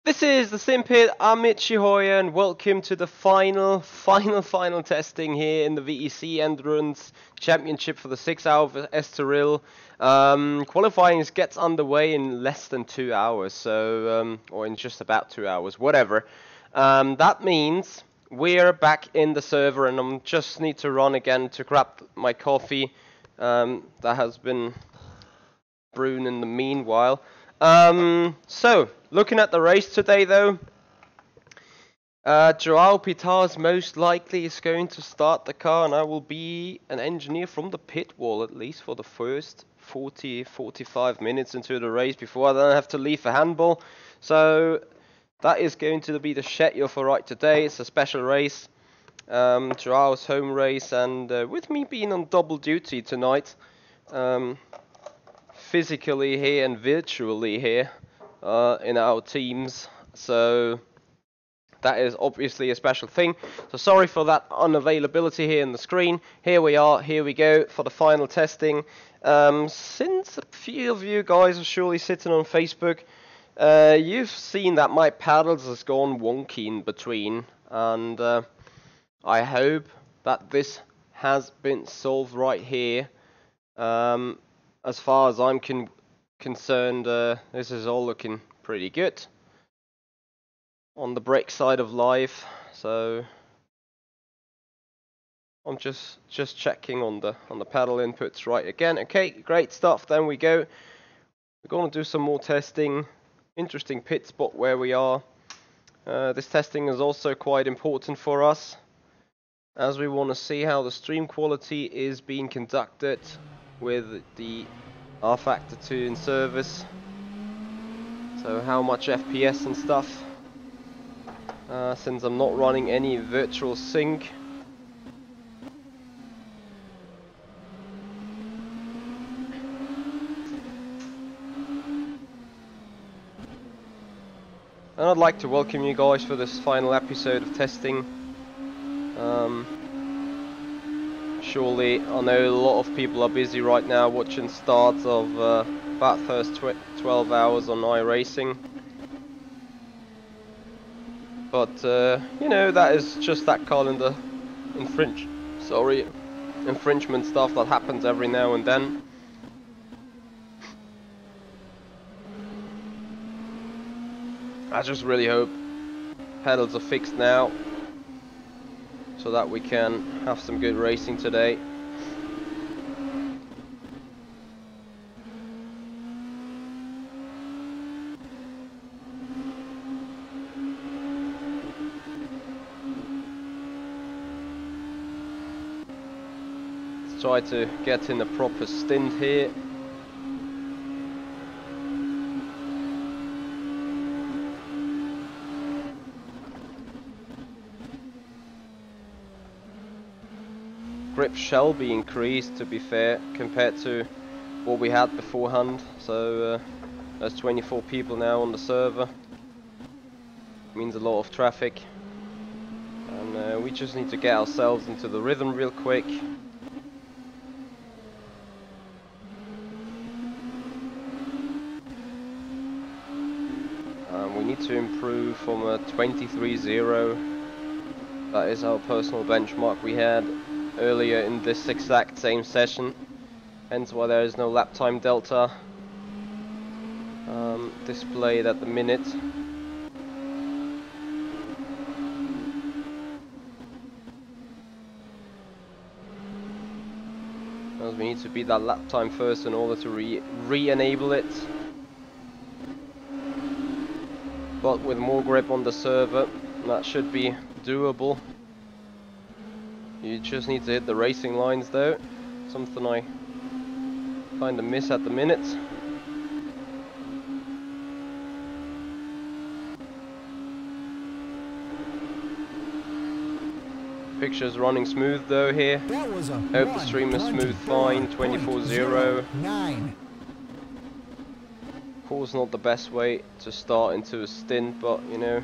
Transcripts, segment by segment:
This is the Simpit. I'm Michihoya, and welcome to the final testing here in the VEC Endurance Championship for the 6 Hours of Estoril. Qualifying gets underway in less than 2 hours, so or in just about 2 hours, whatever. That means we're back in the server, and I just need to run again to grab my coffee that has been brewing in the meanwhile. So, looking at the race today though, Joao Pitar's most likely is going to start the car, and I will be an engineer from the pit wall at least for the first 40-45 minutes into the race before I then have to leave for handball. So that is going to be the schedule for right today. It's a special race, Joao's home race, and with me being on double duty tonight, physically here and virtually here in our teams, so that is obviously a special thing. So sorry for that unavailability here in the screen. Here we are, here we go for the final testing. Since a few of you guys are surely sitting on Facebook, you've seen that my paddles has gone wonky in between, and I hope that this has been solved right here. As far as I'm concerned, this is all looking pretty good on the brake side of life. So I'm just checking on the pedal inputs right again. Okay, great stuff. Then we go. We're going to do some more testing. Interesting pit spot where we are. This testing is also quite important for us, as we want to see how the stream quality is being conducted with the rFactor 2 in service. So how much FPS and stuff, since I'm not running any virtual sync. And I'd like to welcome you guys for this final episode of testing. Surely, I know a lot of people are busy right now watching starts of that first 12 hours on iRacing. But, you know, that is just that calendar infringement stuff that happens every now and then. I just really hope pedals are fixed now, so that we can have some good racing today. Let's try to get in a proper stint here. Grip shall be increased, to be fair, compared to what we had beforehand. So there's 24 people now on the server. Means a lot of traffic, and we just need to get ourselves into the rhythm real quick. We need to improve from a 23.0. That is our personal benchmark we had earlier in this exact same session, hence why there is no lap time delta displayed at the minute. As we need to beat that lap time first in order to re-enable it. But with more grip on the server, that should be doable. You just need to hit the racing lines though, something I kind of miss at the minute. Picture's running smooth though here. Hope the stream is smooth fine, 24.0. Of course not the best way to start into a stint, but you know,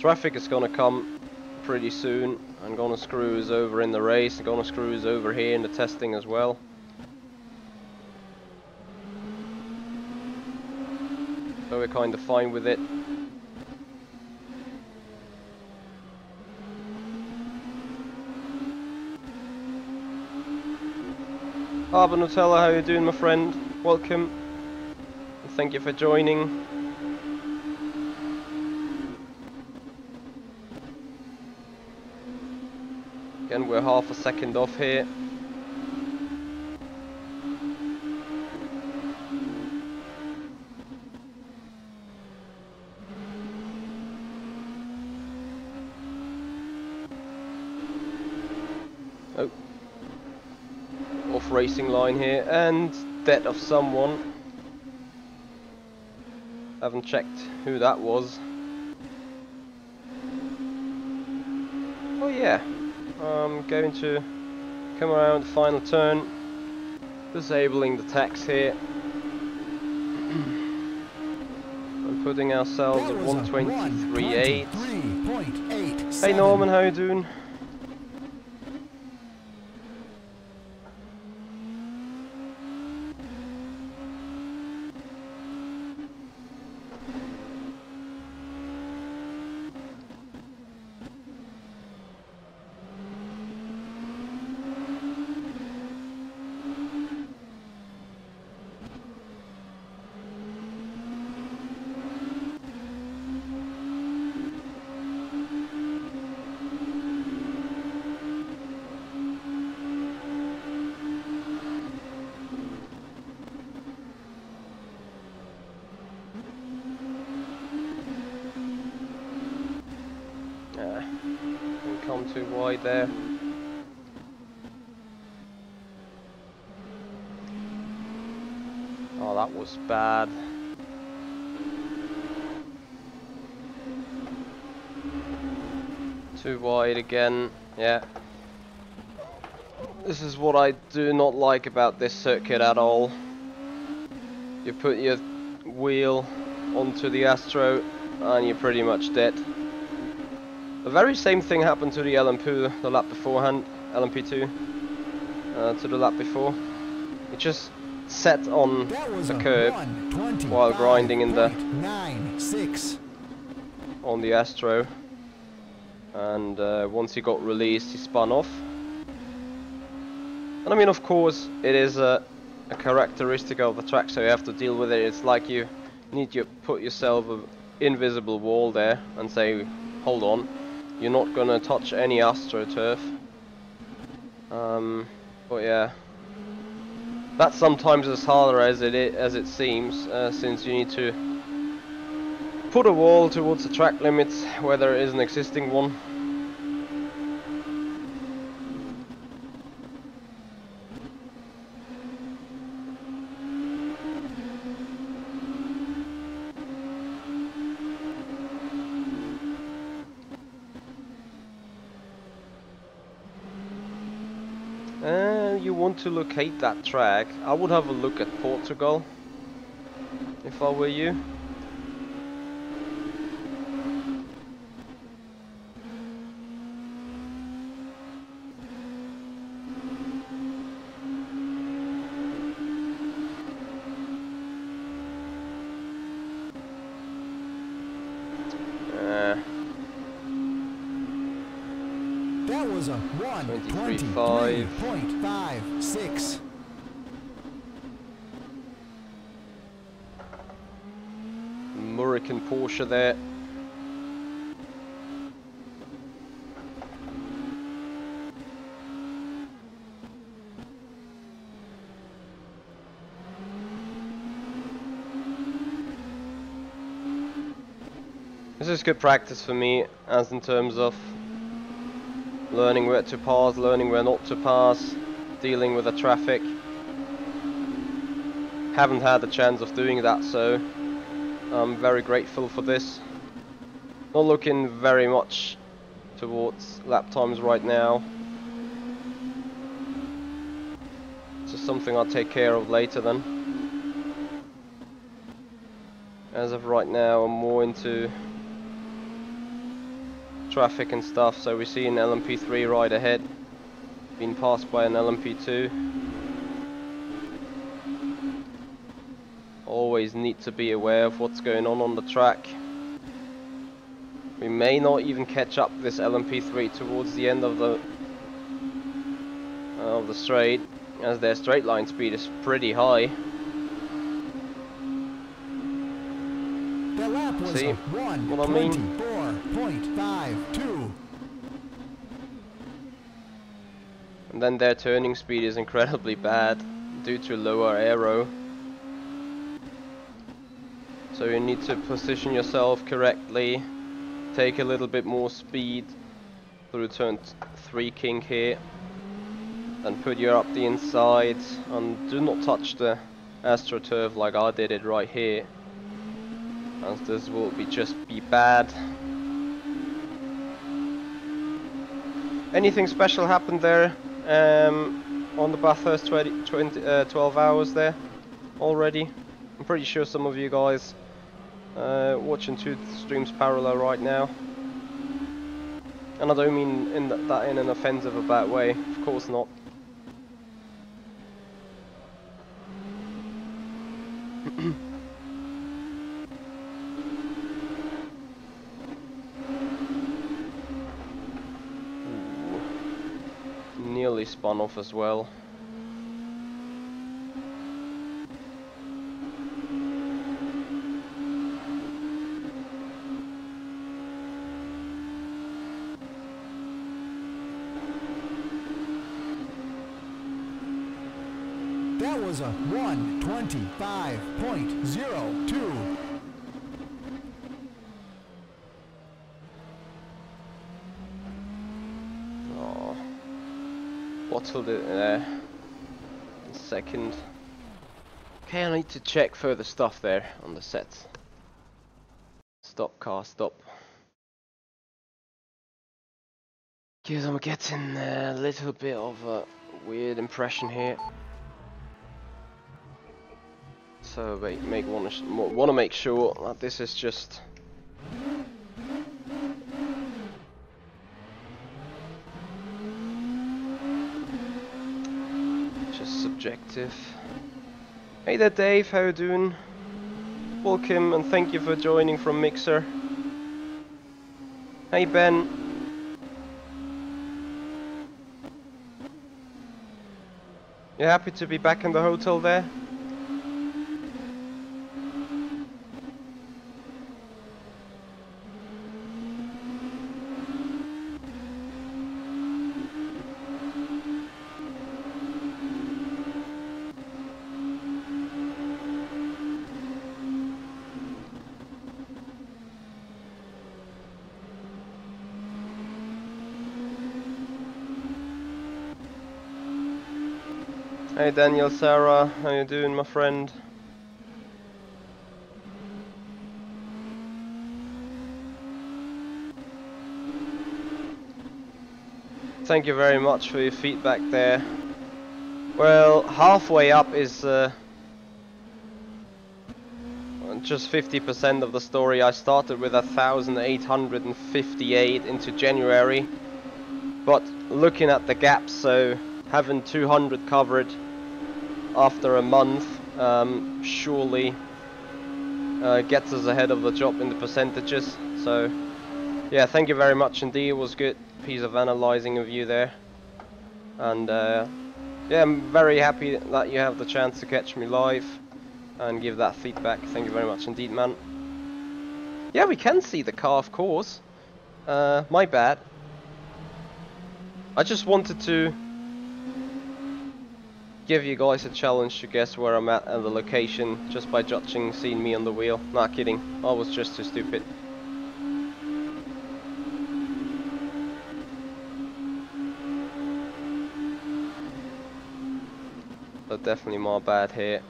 traffic is gonna come pretty soon. I'm gonna screw us over in the race, I'm gonna screw us over here in the testing as well. So we're kind of fine with it. Harbour Nutella, how you doing, my friend? Welcome. And thank you for joining. Again, we're half a second off here. Oh. Off racing line here, and dead of someone. Haven't checked who that was. Oh yeah, I'm going to come around the final turn, disabling the tax here. I'm putting ourselves at 123.8. Hey Norman, how you doing? Didn't come too wide there. Oh, that was bad. Too wide again, yeah. This is what I do not like about this circuit at all. You put your wheel onto the Astro and you're pretty much dead. The very same thing happened to the LMP2 the lap beforehand, LMP2, to the lap before. It just set on the curb while grinding in the on the Astro, and once he got released he spun off. And I mean, of course it is a characteristic of the track, so you have to deal with it. It's like you need to put yourself an invisible wall there and say, hold on, you're not gonna touch any AstroTurf. But yeah, that's sometimes as harder as it seems, since you need to put a wall towards the track limits where there is an existing one. You want to locate that track, I would have a look at Portugal if I were you. That was a 1:23.56. American Porsche there. This is good practice for me, as in terms of learning where to pass, learning where not to pass, dealing with the traffic. Haven't had the chance of doing that, so I'm very grateful for this. Not looking very much towards lap times right now. It's just something I'll take care of later then. As of right now, I'm more into traffic and stuff, so we see an LMP3 right ahead, being passed by an LMP2. Always need to be aware of what's going on the track. We may not even catch up this LMP3 towards the end of the straight. as their straight line speed is pretty high. That lap was See a what I mean? 1:24.52. And then their turning speed is incredibly bad due to lower aero. So you need to position yourself correctly, take a little bit more speed through turn 3 kink here, and put you up the inside, and do not touch the AstroTurf like I did it right here, as this will just be bad. Anything special happened there on the Bathurst 12 hours there already? I'm pretty sure some of you guys watching 2 streams parallel right now, and I don't mean that in an offensive or bad way, of course not. Nearly spun off as well. That was a 1:25.02. Oh, bottled it there. Second. Okay, I need to check further stuff there on the set. Stop car, stop. Because I'm getting a little bit of a weird impression here. So want to make sure that this is just subjective. Hey there, Dave. How you doing? Welcome and thank you for joining from Mixer. Hey Ben. You happy to be back in the hotel there? Hey Daniel, Sarah, how you doing, my friend? Thank you very much for your feedback there. Well, halfway up is just 50% of the story. I started with 1,858 into January, but looking at the gaps, so having 200 covered after a month surely gets us ahead of the job in the percentages. So yeah, thank you very much indeed. It was good piece of analyzing of you there, and yeah, I'm very happy that you have the chance to catch me live and give that feedback. Thank you very much indeed, man. Yeah, we can see the car, of course. My bad. I just wanted to give you guys a challenge to guess where I'm at and the location just by judging seeing me on the wheel. Not kidding, I was just too stupid. But definitely my bad here.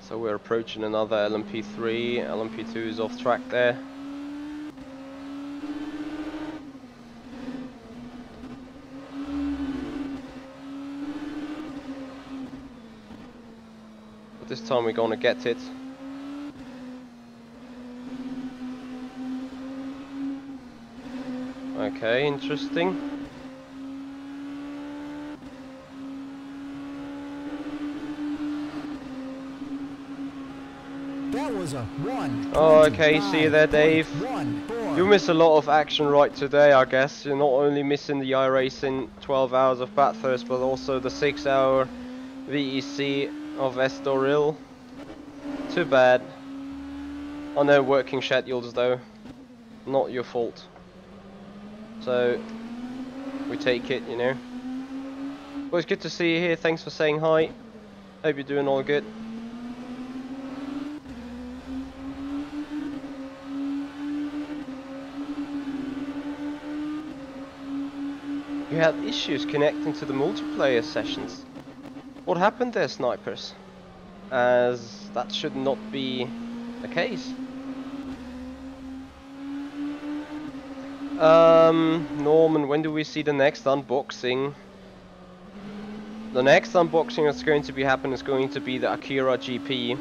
So we're approaching another LMP3, LMP2 is off track there. But this time we're gonna get it. Okay, interesting. That was a 1. Oh, okay, see you there, Dave. 1. You miss a lot of action right today, I guess. You're not only missing the iRacing 12 hours of Bathurst, but also the 6-hour VEC of Estoril. Too bad. I know working schedules though. Not your fault. So, we take it, you know. Well, it's good to see you here. Thanks for saying hi. Hope you're doing all good. You had issues connecting to the multiplayer sessions. What happened there, snipers? As that should not be the case. Norman, when do we see the next unboxing? The next unboxing that's going to be happening is going to be the Akira GP.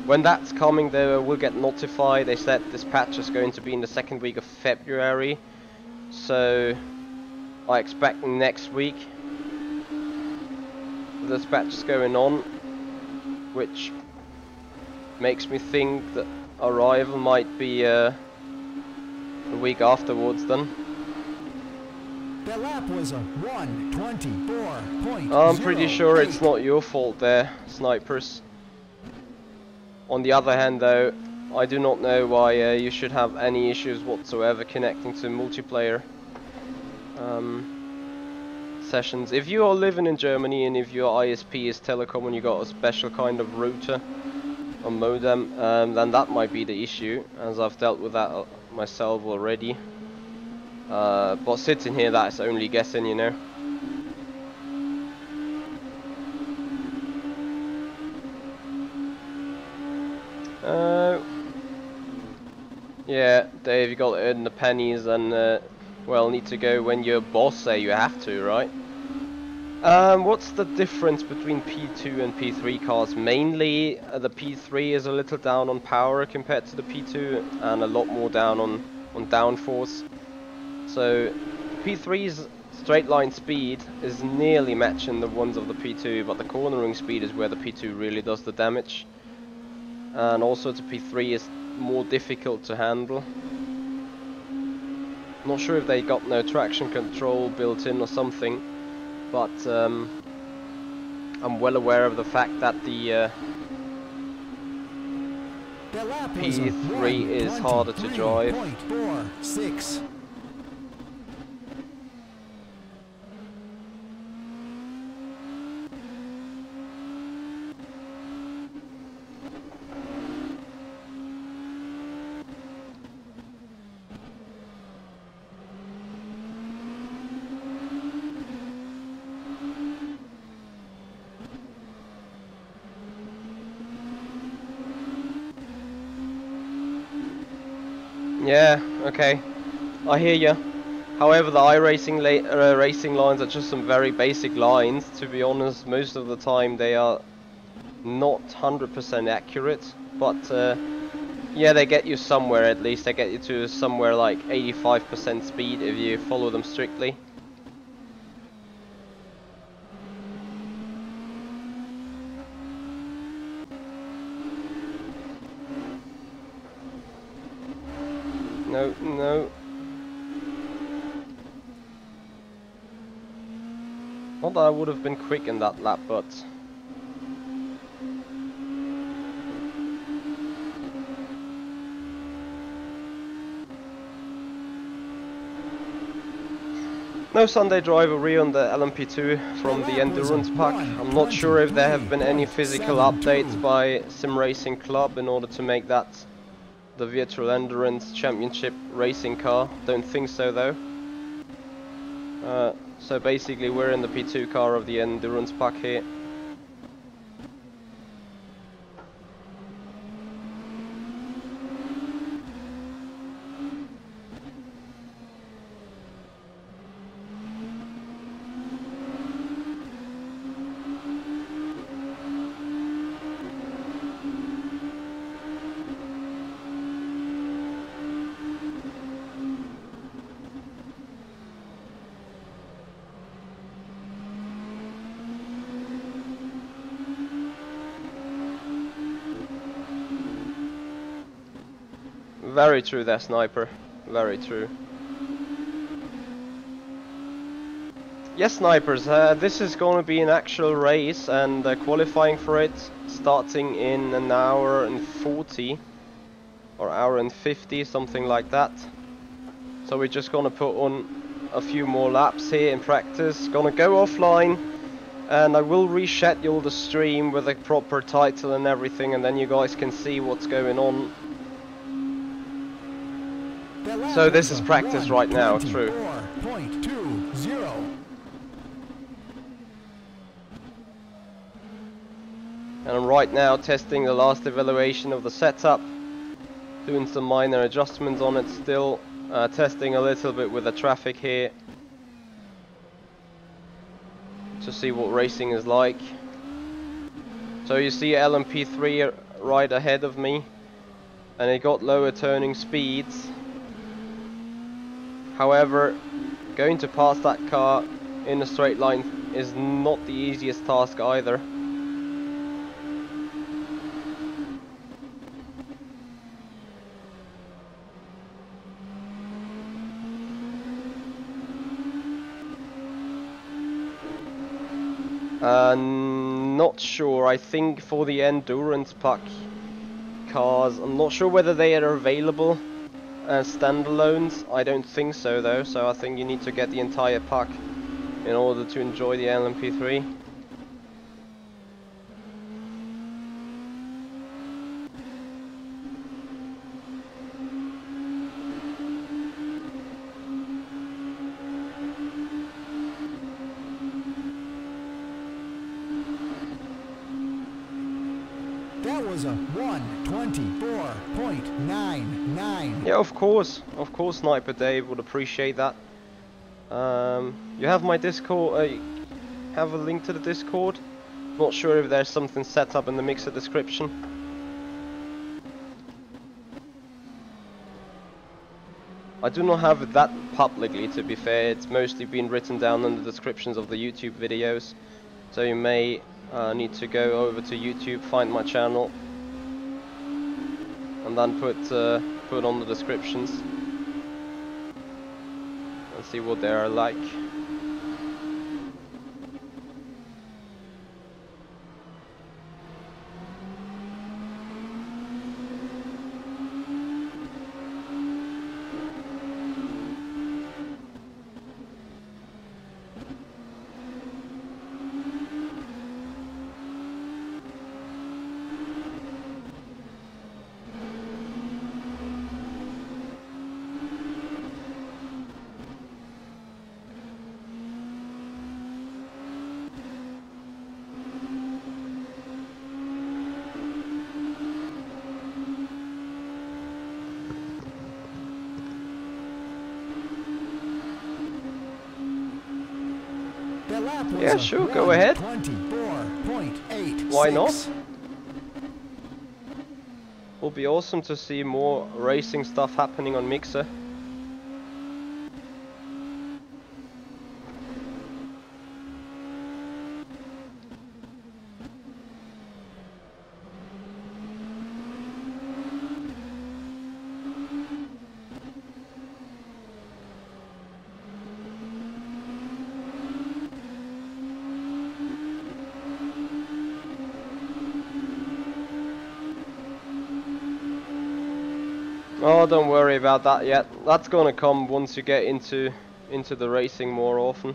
When that's coming, they will get notified. They said this patch is going to be in the second week of February. So, I expect next week this patch is going on, which makes me think that arrival might be a week afterwards then. The lap was a 1:24.08. I'm pretty sure it's not your fault there, snipers. On the other hand though, I do not know why you should have any issues whatsoever connecting to multiplayer sessions. If you are living in Germany and if your ISP is telecom and you got a special kind of router or modem, then that might be the issue, as I've dealt with that myself already. But sitting here, that's only guessing, you know. Yeah, Dave, you got to earn the pennies and, well, need to go when your boss say you have to, right? What's the difference between P2 and P3 cars? Mainly, the P3 is a little down on power compared to the P2 and a lot more down on downforce. So, P3's straight line speed is nearly matching the ones of the P2, but the cornering speed is where the P2 really does the damage. And also the P3 is more difficult to handle. Not sure if they got no traction control built in or something, but I'm well aware of the fact that the P3 is harder to drive. 1:23.46. Yeah, okay, I hear you. However, the iRacing racing lines are just some very basic lines. To be honest, most of the time they are not 100% accurate, but yeah, they get you somewhere at least. They get you to somewhere like 85% speed if you follow them strictly. No, no. Not that I would have been quick in that lap, but... No Sunday driver on the LMP2 from the Endurance Pack. I'm not sure if there have been any physical updates by Simracing Club in order to make that the Virtual Endurance Championship racing car. Don't think so though. So basically we're in the P2 car of the Endurance Pack here. Very true there, Sniper. Very true. Yes, Snipers, this is going to be an actual race, and qualifying for it starting in an hour and 40 or hour and 50, something like that. So we're just going to put on a few more laps here in practice. Gonna go offline, and I will reschedule the stream with a proper title and everything, and then you guys can see what's going on. So this is practice right now, true. 1:24.20. And I'm right now testing the last evaluation of the setup, doing some minor adjustments on it still, testing a little bit with the traffic here to see what racing is like. So you see LMP2 right ahead of me, and it got lower turning speeds. However, going to pass that car in a straight line is not the easiest task either. Not sure. I think for the endurance pack cars, I'm not sure whether they are available as standalones. I don't think so though, so I think you need to get the entire pack in order to enjoy the LMP3. That was a 1:24.99. Yeah, of course, Sniper Dave would appreciate that. You have my Discord, have a link to the Discord. Not sure if there's something set up in the mixer description. I do not have it that publicly, to be fair. It's mostly been written down in the descriptions of the YouTube videos, so you may need to go over to YouTube, find my channel, and then put on the descriptions and see what they are like. Yeah, sure, go ahead. 24.86. Why not? Will be awesome to see more racing stuff happening on Mixer. Oh, don't worry about that yet. That's gonna come once you get into the racing more often.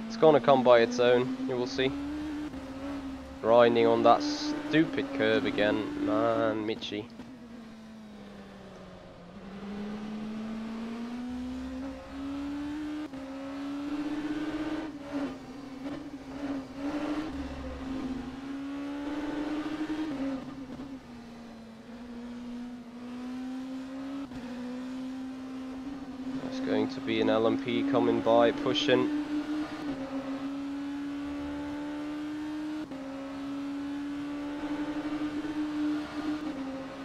It's gonna come by its own, you will see. Grinding on that stupid curb again, man, Michi. Going to be an LMP coming by, pushing.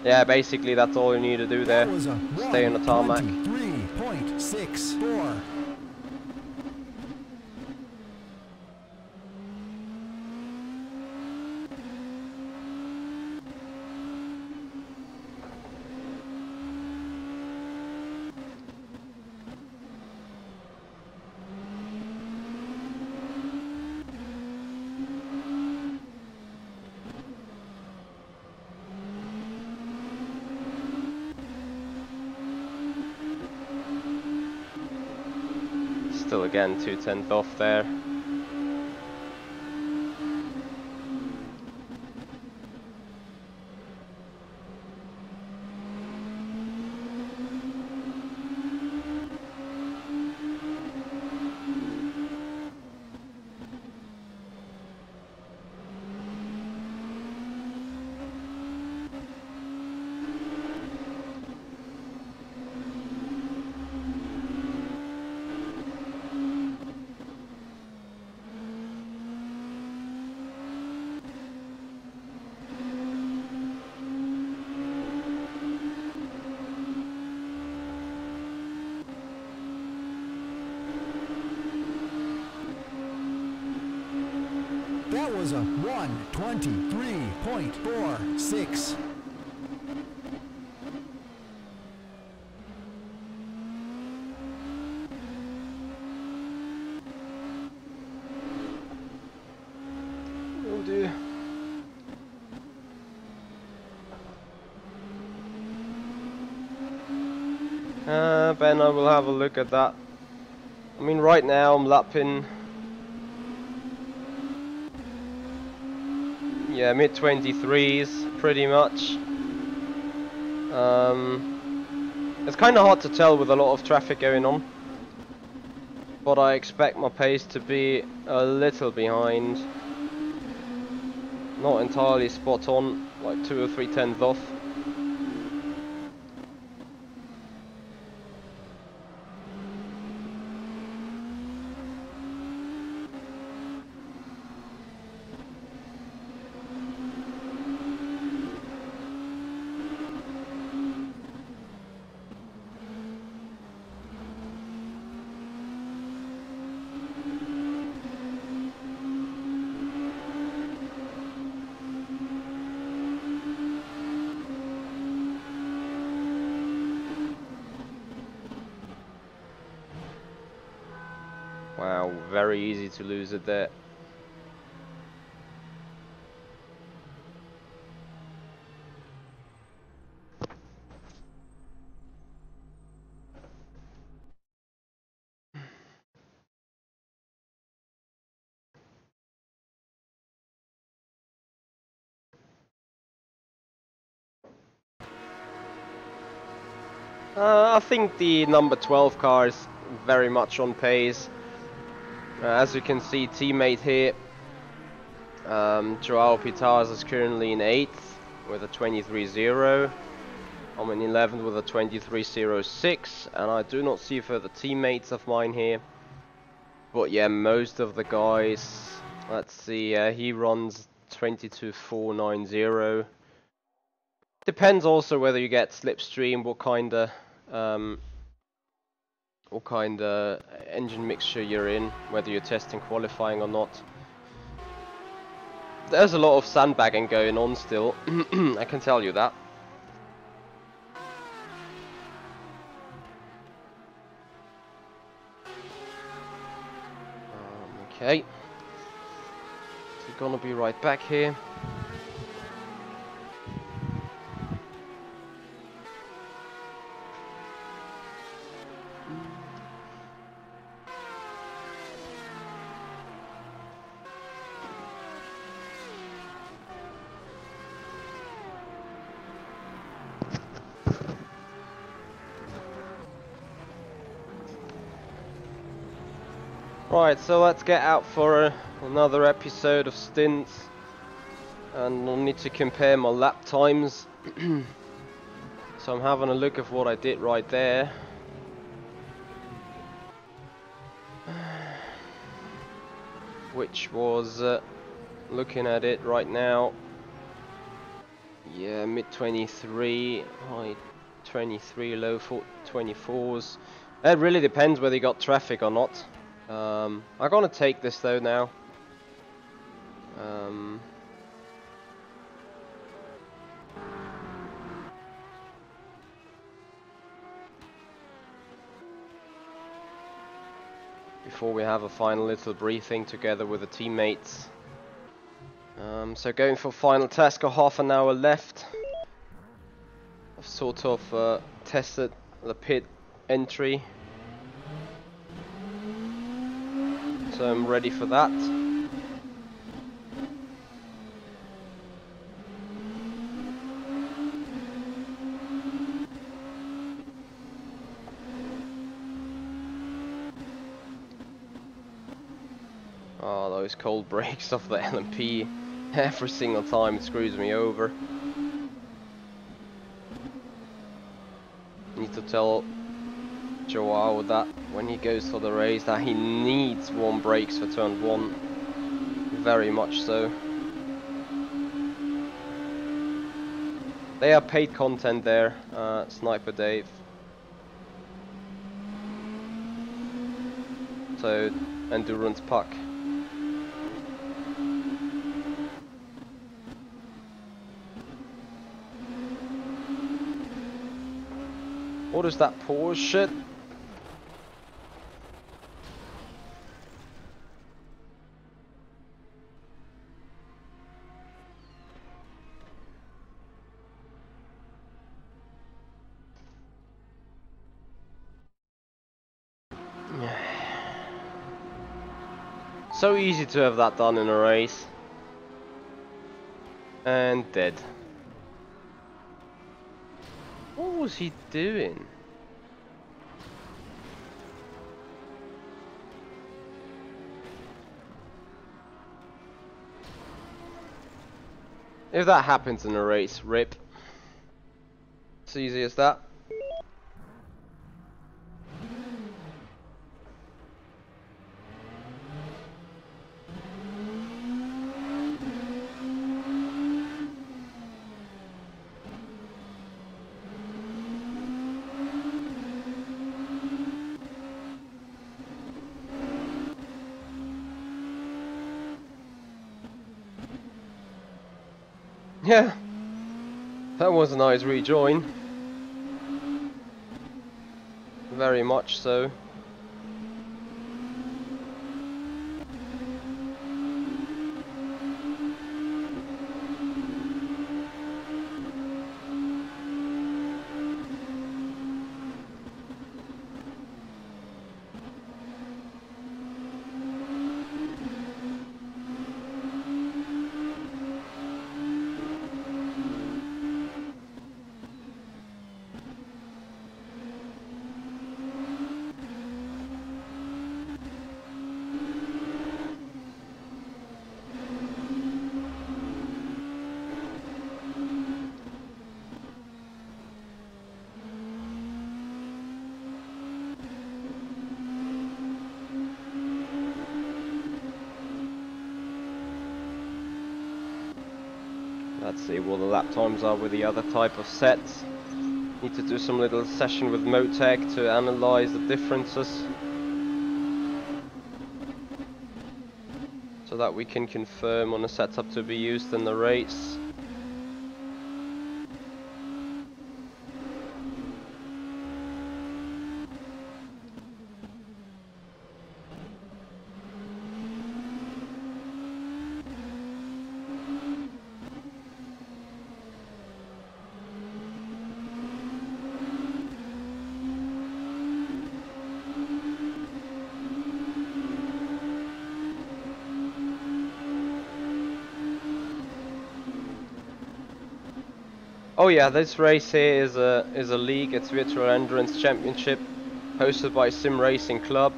Yeah, basically that's all you need to do there. Stay on the tarmac. 3.64. still again 2/10 off there. That was a 1:23.46. Oh dear. Ben, I will have a look at that. I mean, right now I'm lapping, yeah, mid-23s, pretty much. It's kind of hard to tell with a lot of traffic going on, but I expect my pace to be a little behind. Not entirely spot on, like 2 or 3 tenths off. Wow, very easy to lose it there. I think the number 12 car is very much on pace. As you can see, teammate here, Joao Pitaz is currently in 8th with a 23.0. I'm in 11th with a 23.06, and I do not see further teammates of mine here. But yeah, most of the guys, let's see, he runs 22.490. Depends also whether you get slipstream, what kind of engine mixture you're in, whether you're testing qualifying or not. There's a lot of sandbagging going on still, I can tell you that. Okay, so we're gonna be right back here. Right, so let's get out for another episode of Stints, and I'll need to compare my lap times. So I'm having a look at what I did right there. Which was, looking at it right now, yeah, mid 23, high 23, low 24s. It really depends whether you got traffic or not. I'm gonna take this though now. Before we have a final little briefing together with the teammates. So going for final test, got half an hour left. I've sort of tested the pit entry. So I'm ready for that. Oh, those cold brakes off the LMP. Every single time it screws me over. Need to tell Joao that when he goes for the race that he needs warm brakes for turn 1. Very much so. They are paid content there, Sniper Dave. So, Endurance Puck. What is that poor shit? So easy to have that done in a race. And dead. What was he doing? If that happens in a race, rip. It's easy as that. Yeah, that was a nice rejoin. Very much so. Let's see what the lap times are with the other type of sets. Need to do some little session with Motec to analyze the differences, so that we can confirm on a setup to be used in the race. Oh yeah, this race here is a league. It's Virtual Endurance Championship, hosted by Simracing Club,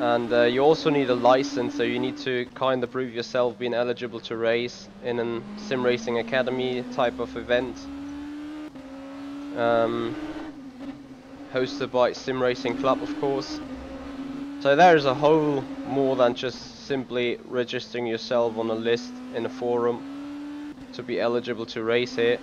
and you also need a license. So you need to kind of prove yourself being eligible to race in a Simracing Academy type of event, hosted by Simracing Club, of course. So there's a whole more than just simply registering yourself on a list in a forum to be eligible to race here.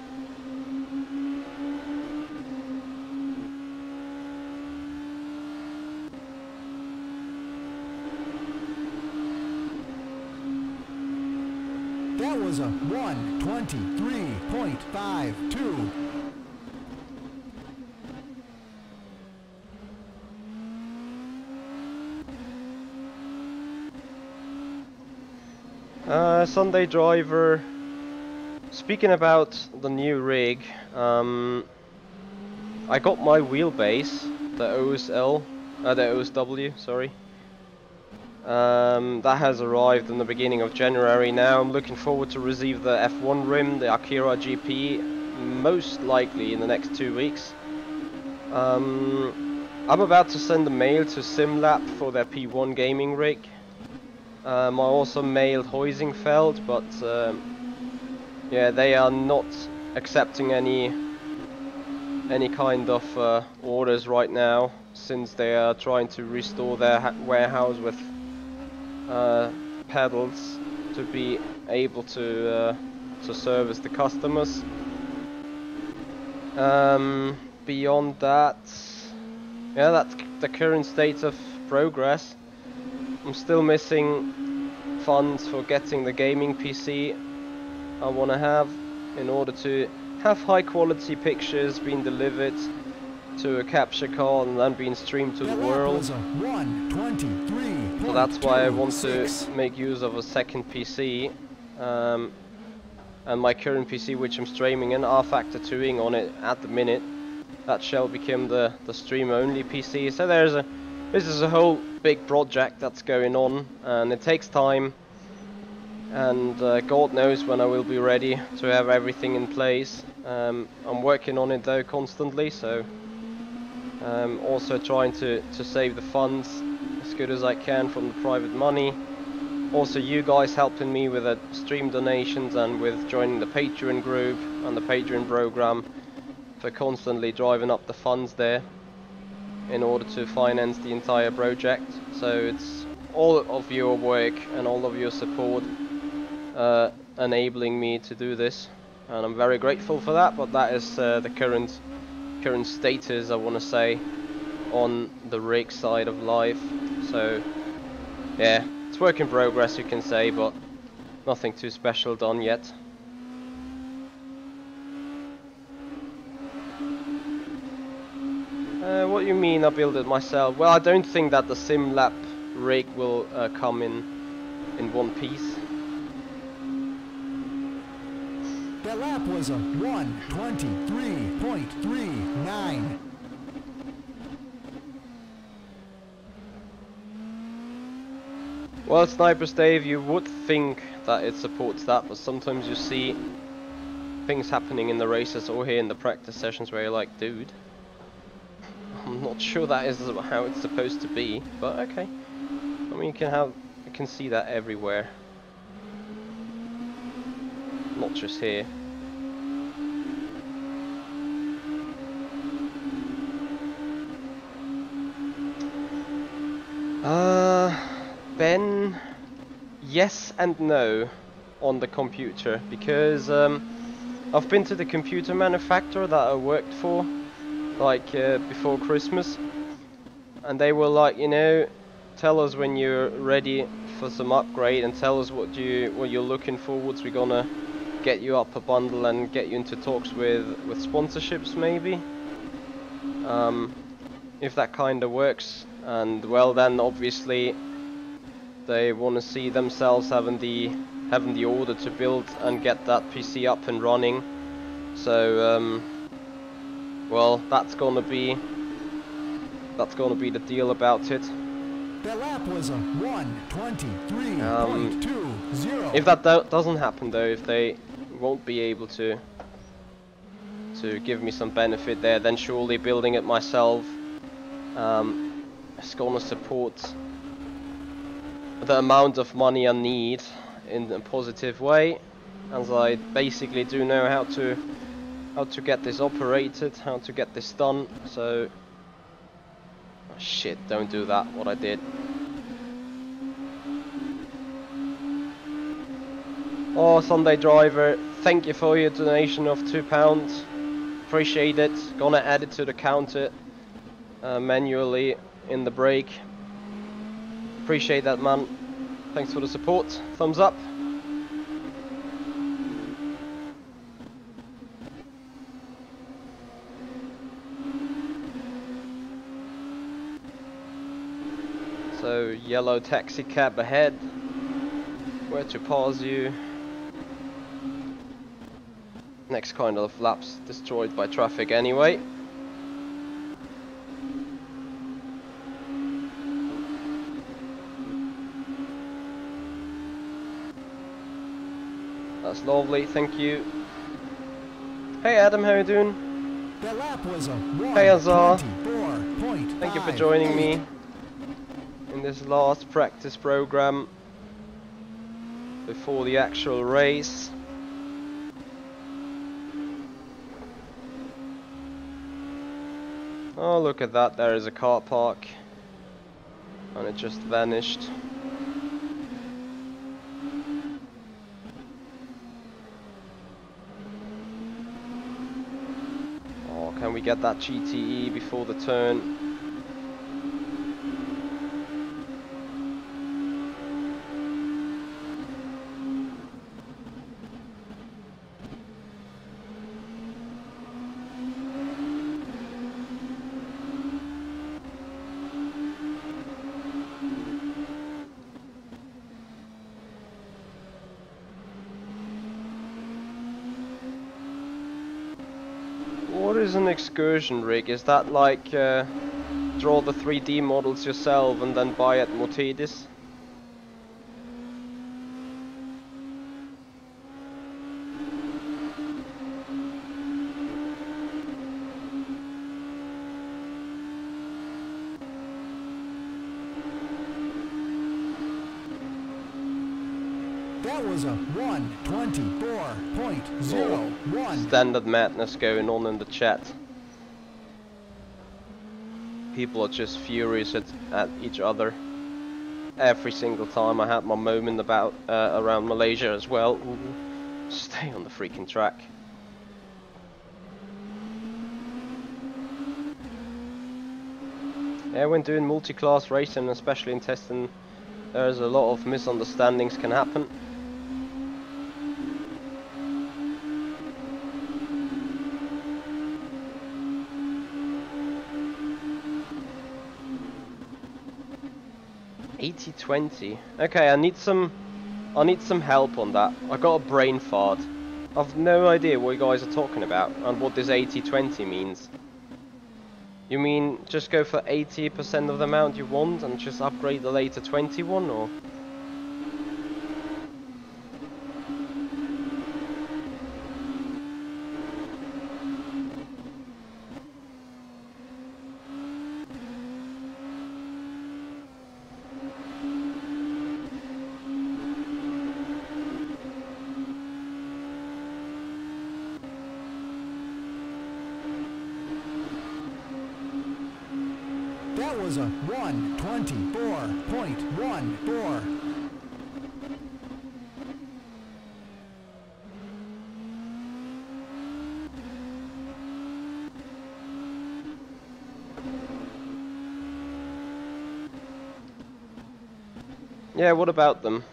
That was a 1:23.52. Sunday driver. Speaking about the new rig, I got my wheelbase, the OSL, the OSW, sorry. That has arrived in the beginning of January now. I'm looking forward to receive the F1 rim, the Akira GP, most likely in the next 2 weeks. I'm about to send a mail to SimLab for their P1 gaming rig. I also mailed Heusingfeld, but yeah, they are not accepting any kind of orders right now, since they are trying to restore their warehouse with pedals to be able to service the customers. Beyond that, yeah, that's the current state of progress. I'm still missing funds for getting the gaming PC I want to have in order to have high quality pictures being delivered to a capture card and then being streamed to the world. So that's why I want to make use of a second PC, and my current PC, which I'm streaming in, rFactor 2ing on it at the minute. That shall become the stream only PC. So this is a whole big project that's going on, and it takes time, and God knows when I will be ready to have everything in place. I'm working on it though constantly, so also trying to save the funds as good as I can from the private money. Also you guys helping me with the stream donations and with joining the Patreon group and the Patreon program for constantly driving up the funds there in order to finance the entire project. So it's all of your work and all of your support enabling me to do this, and I'm very grateful for that. But that is the current status, I want to say, on the rig side of life. So yeah, it's work in progress, you can say, but nothing too special done yet. What do you mean I build it myself? Well, I don't think that the SimLab rig will come in one piece. That lap was a 1:23.39. Well, Snipers Dave, you would think that it supports that, but sometimes you see things happening in the races or here in the practice sessions where you're like, dude, I'm not sure that is how it's supposed to be, but okay. I mean, you can see that everywhere, not just here. Ben, yes and no on the computer, because I've been to the computer manufacturer that I worked for, like before Christmas, and they were like, you know, tell us when you're ready for some upgrade and tell us what you're looking forwards. We're gonna get you up a bundle and get you into talks with sponsorships maybe, if that kind of works. And well, then obviously they want to see themselves having the order to build and get that PC up and running. So well, that's gonna be the deal about it. That lap was a 1:23.20. If that doesn't happen though, if they won't be able to give me some benefit there, then surely building it myself is gonna support the amount of money I need in a positive way, as I basically do know how to get this operated, how to get this done. So oh, shit, don't do that, what I did. Oh, Sunday Driver, thank you for your donation of £2. Appreciate it. Gonna add it to the counter manually in the break. Appreciate that, man. Thanks for the support. Thumbs up. So, yellow taxi cab ahead. Where to pause you? Next kind of laps destroyed by traffic anyway. That's lovely, thank you. Hey Adam, how you doing? The lap was a Hey Azar, 1:24.58. thank you for joining me in this last practice program before the actual race. Oh, look at that, there is a car park and it just vanished. Oh, can we get that GTE before the turn? What is an excursion rig? Is that like draw the 3D models yourself and then buy at Motidis? That was a 1:24.01. Standard madness going on in the chat. People are just furious at each other. Every single time I had my moment about around Malaysia as well. Ooh, stay on the freaking track. Yeah, when doing multi-class racing, especially in testing, there's a lot of misunderstandings can happen. (80-20). Okay, I need some help on that. I got a brain fart. I've no idea what you guys are talking about and what this 80-20 means. You mean just go for 80% of the amount you want and just upgrade the later 21, or? That was a 1:24.14. Yeah, what about them?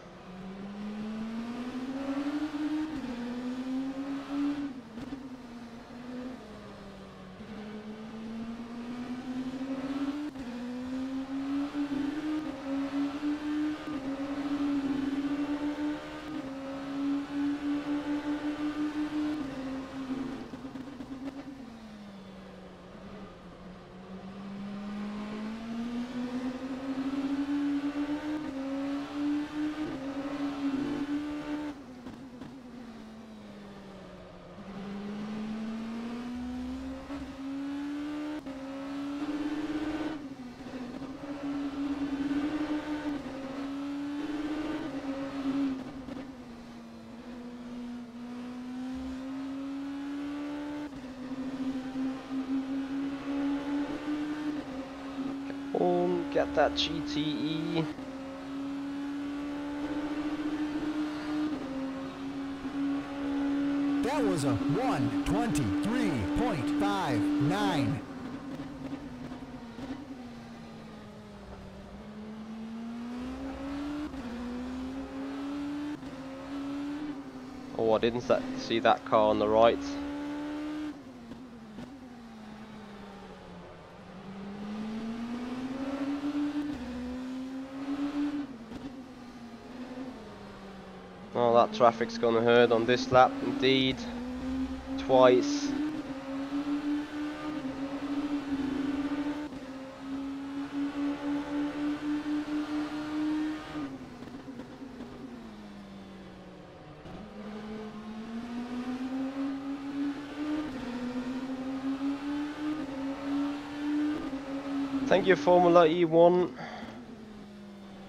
Get that GTE. That was a 1:23.59. Oh, I didn't see that car on the right. Oh, that traffic's gonna hurt on this lap, indeed. Twice. Thank you, Formula E1.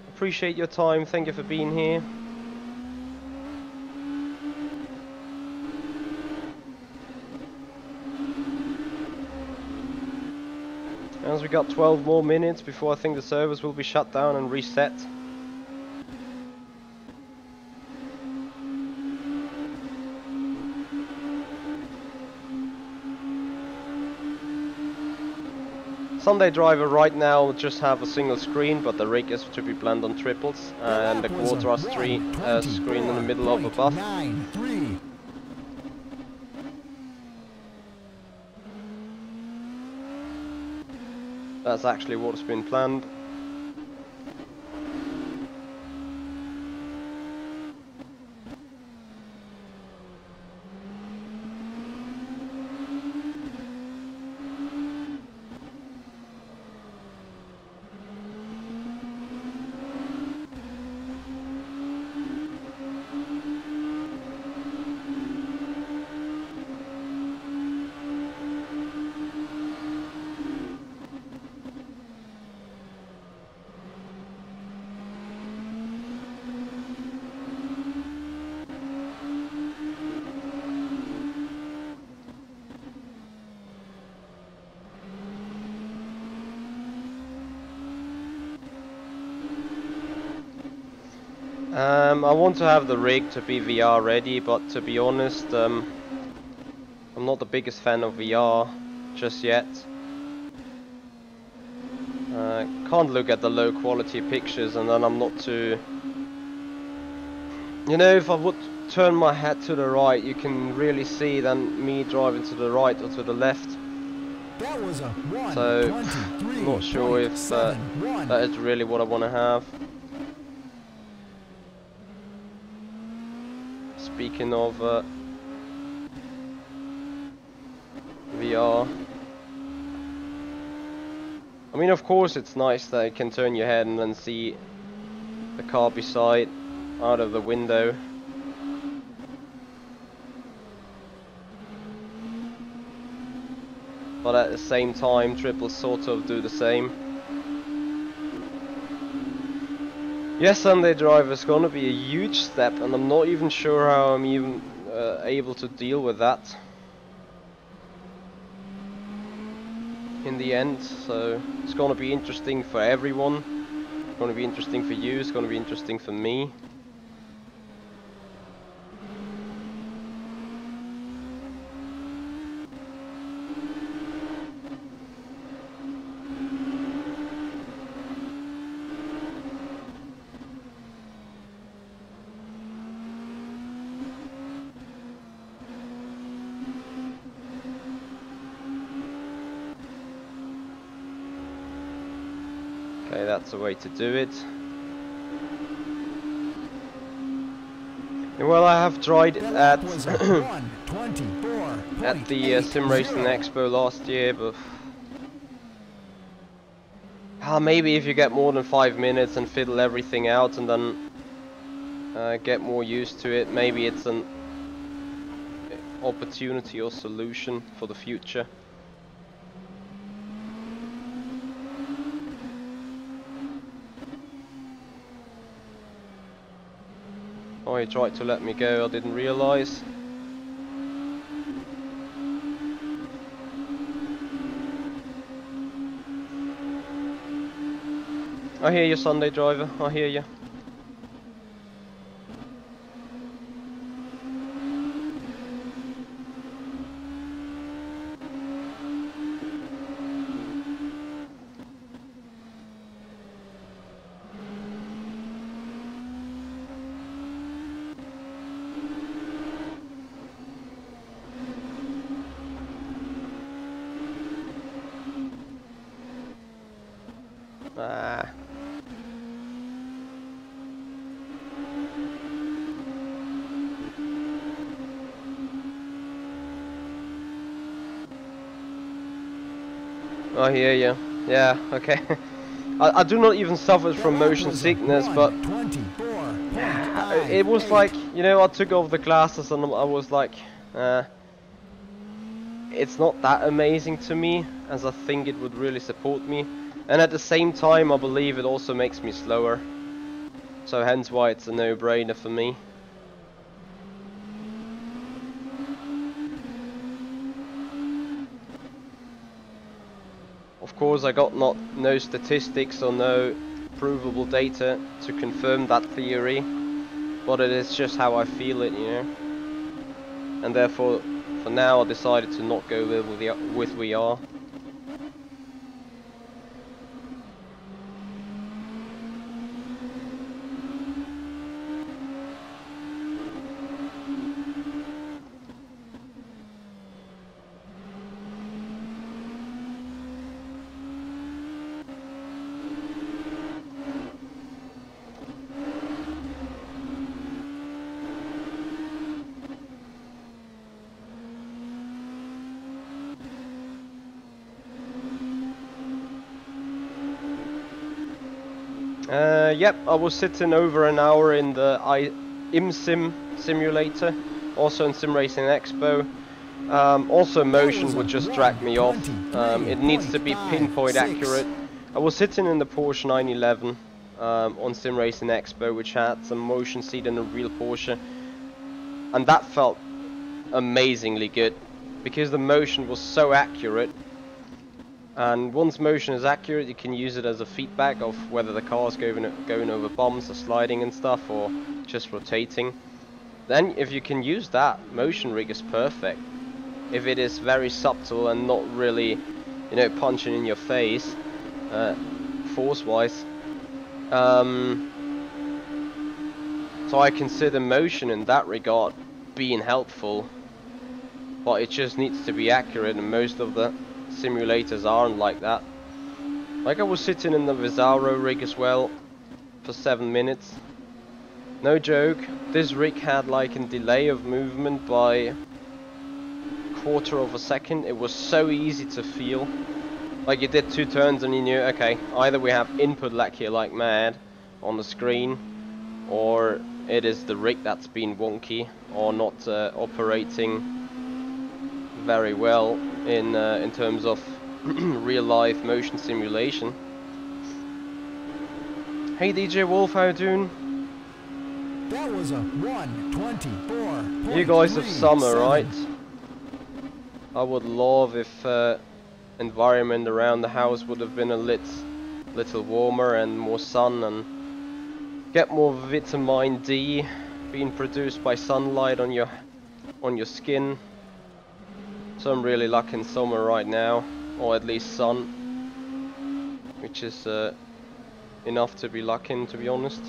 Appreciate your time. Thank you for being here. As we got 12 more minutes before I think the servers will be shut down and reset. Sunday driver right now just have a single screen, but the rig is to be planned on triples, and the quarter screen in the middle of a buff. That's actually what's been planned. I want to have the rig to be VR ready, but to be honest, I'm not the biggest fan of VR just yet. Can't look at the low quality pictures, and then I'm not too... You know, if I would turn my head to the right, you can really see then me driving to the right or to the left. That was a So, I'm not sure if that is really what I want to have. Speaking of VR, I mean, of course it's nice that you can turn your head and then see the car beside out of the window. But at the same time, triples sort of do the same. Yes, Sunday driver is gonna be a huge step, and I'm not even sure how I'm even able to deal with that in the end. So it's gonna be interesting for everyone. It's gonna be interesting for you. It's gonna be interesting for me. Okay, that's the way to do it. Well, I have tried at at the Simracing Expo last year, but maybe if you get more than 5 minutes and fiddle everything out and then get more used to it, maybe it's an opportunity or solution for the future. Oh, he tried to let me go, I didn't realise. I hear you, Sunday driver, I hear you. I hear you. Yeah, okay. I do not even suffer from motion sickness, but it was like, you know, I took off the glasses and I was like, it's not that amazing to me, as I think it would really support me. And at the same time, I believe it also makes me slower. So hence why it's a no-brainer for me. Of course, I got no statistics or no provable data to confirm that theory, but it is just how I feel it, you know. And therefore, for now, I decided to not go with VR. Yep, I was sitting over an hour in the IMSIM simulator, also in Simracing Expo. Also motion would just drag me off. It needs to be pinpoint accurate. I was sitting in the Porsche 911 on Simracing Expo, which had some motion seat in a real Porsche, and that felt amazingly good because the motion was so accurate. And once motion is accurate, you can use it as a feedback of whether the car is going over bumps or sliding and stuff, or just rotating. Then if you can use that, motion rig is perfect. If it is very subtle and not really, you know, punching in your face, force-wise. So I consider motion in that regard being helpful, but it just needs to be accurate, and most of the simulators aren't like that. Like I was sitting in the Visaro rig as well for 7 minutes. No joke, this rig had like a delay of movement by 1/4 of a second. It was so easy to feel. Like you did 2 turns and you knew, okay, either we have input lag here like mad on the screen, or it is the rig that's been wonky or not operating very well in terms of real life motion simulation. Hey DJ Wolf, how you doing? That was a 1:24. You guys have summer, right? I would love if environment around the house would have been a little warmer and more sun, and get more vitamin D being produced by sunlight on your skin. So I'm really lucky in summer right now, or at least sun, which is enough to be lucky in, to be honest.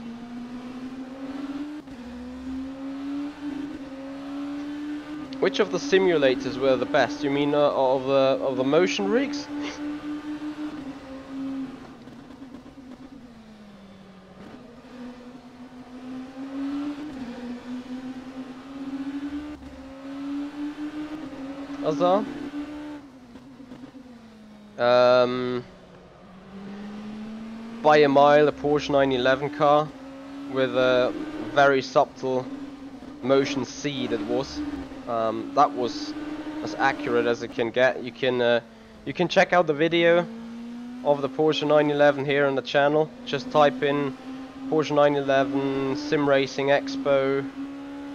Which of the simulators were the best? You mean of the motion rigs? Azar? By a mile, a Porsche 911 car with a very subtle motion seat. It was. That was as accurate as it can get. You can check out the video of the Porsche 911 here on the channel. Just type in Porsche 911 Simracing Expo.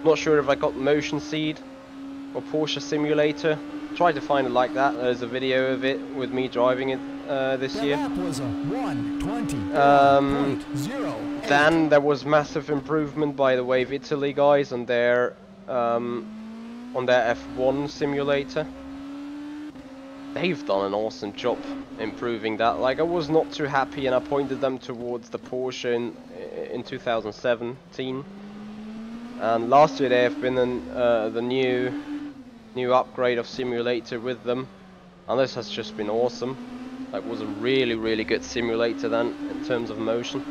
Not sure if I got motion seat or Porsche simulator. Try to find it like that. There's a video of it with me driving it this year. That was a 1:20. Then there was massive improvement by the Wave Italy guys on their F1 simulator. They've done an awesome job improving that. Like, I was not too happy, and I pointed them towards the Porsche in 2017. And last year they have been in the new upgrade of simulator with them, and this has just been awesome. Like, was a really good simulator then in terms of motion.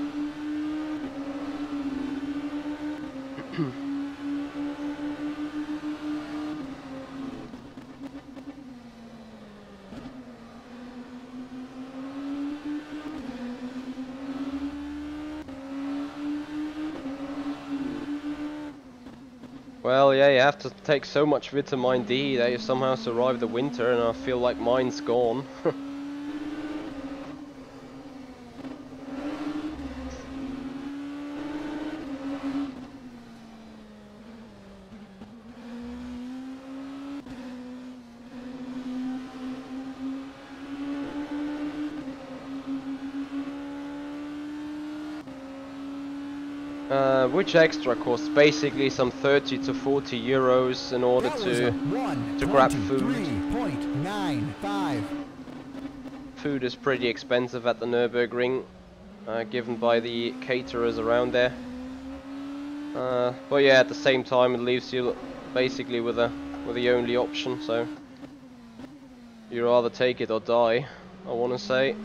Well, yeah, you have to take so much vitamin D that you somehow survive the winter, and I feel like mine's gone. Which extra costs basically some 30 to 40 euros in order That was a to grab food. 123.95. Food is pretty expensive at the Nürburgring, given by the caterers around there. But yeah, at the same time, it leaves you basically with the only option. So you rather take it or die, I want to say.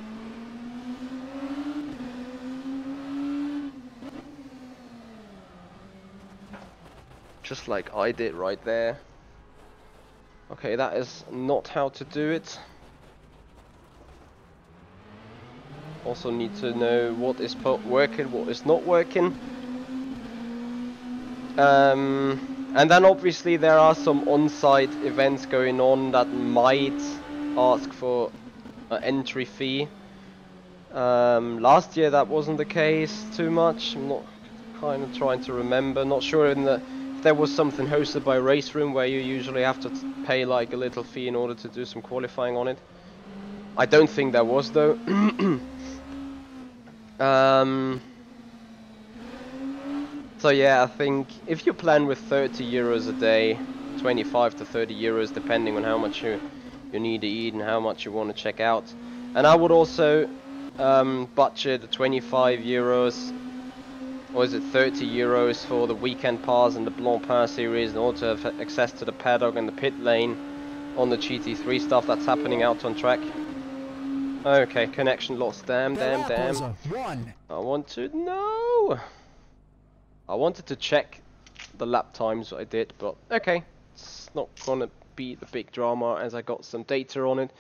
Just like I did right there. Okay, that is not how to do it. Also need to know what is working, what is not working. And then obviously there are some on-site events going on that might ask for an entry fee. Last year that wasn't the case too much. I'm not kind of trying to remember. Not sure if there was something hosted by Race Room where you usually have to pay like a little fee in order to do some qualifying on it. I don't think there was though. So yeah, I think if you plan with 30 euros a day, 25 to 30 euros depending on how much you need to eat and how much you want to check out. And I would also budget 25 euros, or is it 30 euros for the weekend pass and the Blancpain series in order to have access to the paddock and the pit lane on the GT3 stuff that's happening out on track. Okay, connection lost. Damn. I want to know. I wanted to check the lap times I did, but okay, it's not gonna be the big drama as I got some data on it.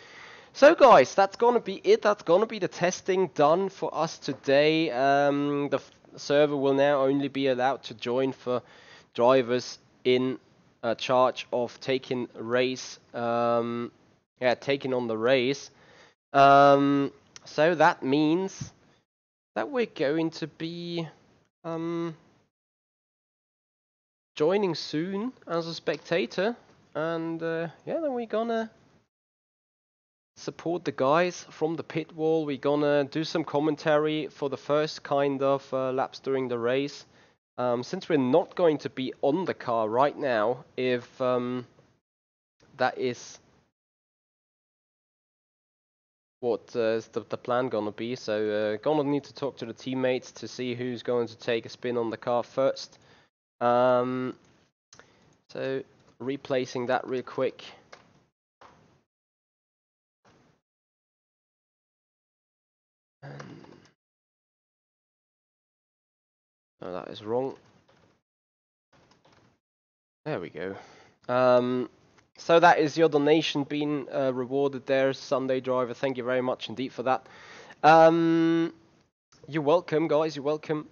So guys, that's gonna be it. That's gonna be the testing done for us today. The server will now only be allowed to join for drivers in charge of taking race. Taking on the race. So that means that we're going to be joining soon as a spectator, and yeah, then we're gonna support the guys from the pit wall. We're gonna do some commentary for the first kind of laps during the race. Since we're not going to be on the car right now, if that is what is the plan gonna be, so gonna need to talk to the teammates to see who's going to take a spin on the car first. So replacing that real quick. Oh, that is wrong. There we go. So that is your donation being rewarded there, Sunday Driver. Thank you very much indeed for that. You're welcome, guys. You're welcome.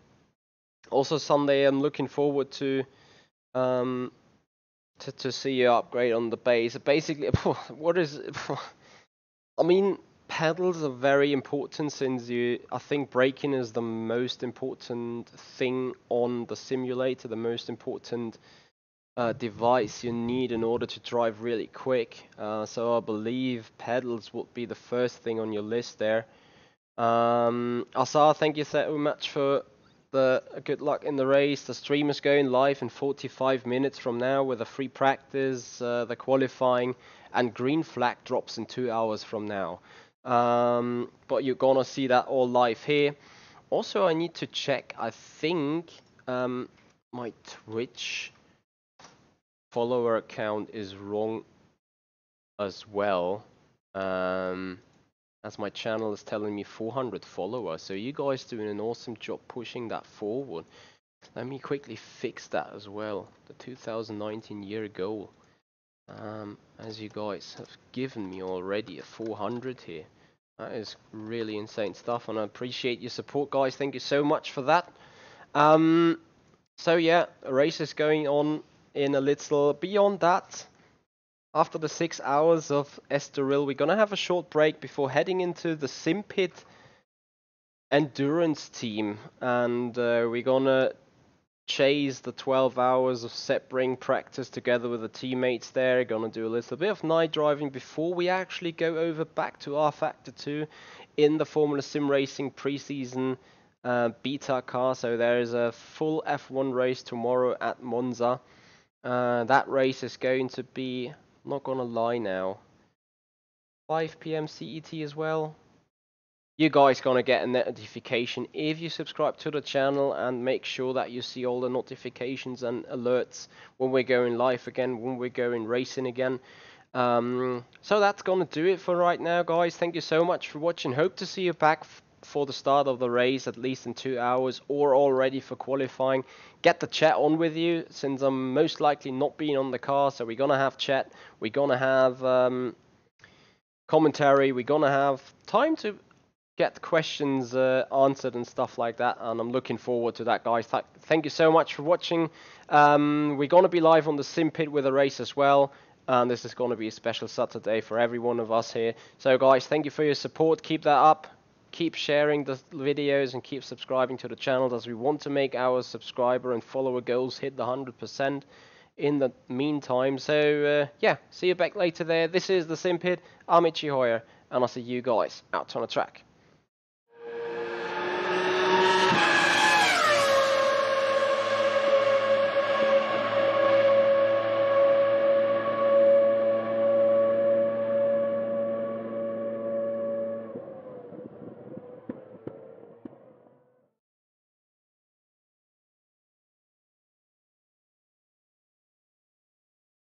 Also, Sunday, I'm looking forward to see you upgrade on the base. Basically, what is it? I mean, pedals are very important since I think braking is the most important thing on the simulator, the most important device you need in order to drive really quick. So I believe pedals would be the first thing on your list there. Asar, thank you so much for the good luck in the race. The stream is going live in 45 minutes from now with a free practice, the qualifying, and green flag drops in 2 hours from now. But you're gonna see that all live here. Also, I need to check. I think my Twitch follower account is wrong as well. As my channel is telling me 400 followers, so you guys doing an awesome job pushing that forward. Let me quickly fix that as well, the 2019 year goal. As you guys have given me already a 400 here. That is really insane stuff, and I appreciate your support, guys. Thank you so much for that. So yeah, a race is going on in a little. Beyond that, after the 6 hours of Estoril, we're gonna have a short break before heading into the Simpit endurance team, and we're gonna chase the 12 hours of Sebring practice together with the teammates there. Gonna do a little bit of night driving before we actually go over back to rFactor 2 in the Formula Simracing preseason beta car. So there is a full F1 race tomorrow at Monza. That race is going to be, I'm not gonna lie now, 5 p.m. CET as well. You guys gonna get a notification if you subscribe to the channel and make sure that you see all the notifications and alerts when we're going live again, when we're going racing again. So that's gonna do it for right now, guys. Thank you so much for watching. Hope to see you back for the start of the race, at least in 2 hours, or already for qualifying. Get the chat on with you, since I'm most likely not being on the car. So we're gonna have chat, we're gonna have commentary, we're gonna have time to get questions answered and stuff like that, and I'm looking forward to that, guys. Thank you so much for watching. We're going to be live on the Simpit with a race as well, and this is going to be a special Saturday for every one of us here. So guys, thank you for your support. Keep that up, keep sharing the videos, and keep subscribing to the channel, as we want to make our subscriber and follower goals hit the 100% in the meantime. So yeah, see you back later there. This is the Simpit. I'm Itchy Hoyer, and I'll see you guys out on the track.